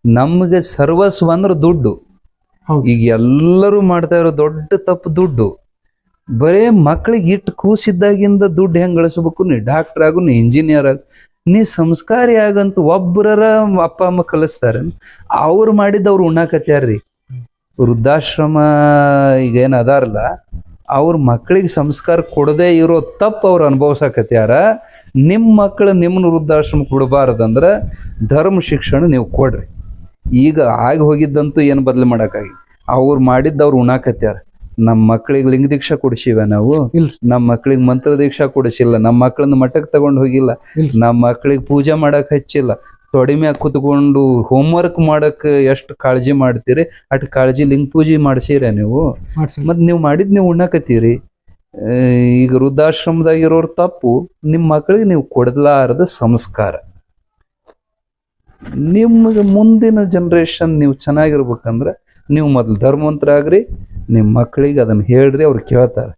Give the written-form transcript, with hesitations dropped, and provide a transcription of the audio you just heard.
ನಮ್ಗೆ ಸರ್ವಸ್ವ ಅಂದ್ರೆ ದುಡ್ಡು. ಈಗ ಎಲ್ಲರೂ ಮಾಡ್ತಾ ಇರೋ ದೊಡ್ಡ ತಪ್ಪು ದುಡ್ಡು. ಬರೇ ಮಕ್ಳಿಗೆ ಇಟ್ಟು ಕೂಸಿದ್ದಾಗಿಂದ ದುಡ್ಡು ಹೆಂಗ್ ಗಳಿಸ್ಬೇಕು, ನೀ ಡಾಕ್ಟರ್ ಆಗು, ನೀ ಇಂಜಿನಿಯರ್ ಆಗು, ನೀ ಸಂಸ್ಕಾರಿ ಆಗಂತ ಒಬ್ಬರ ಅಪ್ಪ ಅಮ್ಮ ಕಲಿಸ್ತಾರೆ. ಅವ್ರು ಮಾಡಿದ್ದು ಅವ್ರು ಉಣ್ಣಾಕತ್ಯಾರ್ರಿ. ವೃದ್ಧಾಶ್ರಮ ಈಗ ಏನ್ ಅದಾರಲ್ಲ, ಅವ್ರ ಮಕ್ಳಿಗೆ ಸಂಸ್ಕಾರ ಕೊಡದೇ ಇರೋ ತಪ್ಪು ಅವ್ರು ಅನುಭವಿಸಕತ್ಯಾರ. ನಿಮ್ಮ ಮಕ್ಕಳು ನಿಮ್ಮನ್ನ ವೃದ್ಧಾಶ್ರಮ ಕೊಡಬಾರ್ದಂದ್ರೆ ಧರ್ಮ ಶಿಕ್ಷಣ ನೀವು ಕೊಡ್ರಿ. ಈಗ ಆಗಿ ಹೋಗಿದ್ದಂತೂ ಏನು ಬದಲು ಮಾಡೋಕ್ಕಾಗಿ, ಅವ್ರು ಮಾಡಿದ್ದು ಅವ್ರು ಉಣ್ಣಾಕತ್ಯಾರ. ನಮ್ಮ ಮಕ್ಳಿಗೆ ಲಿಂಗ ದೀಕ್ಷಾ ಕೊಡಿಸಿವ ನಾವು? ನಮ್ಮ ಮಕ್ಳಿಗೆ ಮಂತ್ರ ದೀಕ್ಷಾ ಕೊಡಿಸಿಲ್ಲ. ನಮ್ಮ ಮಕ್ಕಳನ್ನ ಮಠಕ್ಕೆ ತಗೊಂಡು ಹೋಗಿಲ್ಲ. ನಮ್ಮ ಮಕ್ಳಿಗೆ ಪೂಜೆ ಮಾಡಕ್ ಹಚ್ಚಿಲ್ಲ. ತೊಡಿ ಮ್ಯಾಗ ಕುತ್ಕೊಂಡು ಹೋಮ್ವರ್ಕ್ ಮಾಡಕ್ ಎಷ್ಟು ಕಾಳಜಿ ಮಾಡ್ತೀರಿ ಅಟ್ ಕಾಳಜಿ ಲಿಂಗ ಪೂಜೆ ಮಾಡಿಸಿರ ನೀವು? ಮತ್ ನೀವು ಮಾಡಿದ್ ನೀವು ಉಣ್ಣಾಕತ್ತೀರಿ. ಈಗ ವೃದ್ಧಾಶ್ರಮದಾಗ ಇರೋರ್ ತಪ್ಪು ನಿಮ್ಮ ಮಕ್ಳಿಗೆ ನೀವು ಕೊಡಲಾರದ ಸಂಸ್ಕಾರ. ನಿಮ್ಗೆ ಮುಂದಿನ ಜನ್ರೇಷನ್ ನೀವು ಚೆನ್ನಾಗಿರ್ಬೇಕಂದ್ರೆ ನೀವು ಮೊದಲು ಧರ್ಮವಂತರಾಗ್ರಿ. ನಿಮ್ಮ ಮಕ್ಕಳಿಗೆ ಅದನ್ನ ಹೇಳ್ರಿ, ಅವ್ರು ಕೇಳ್ತಾರೆ.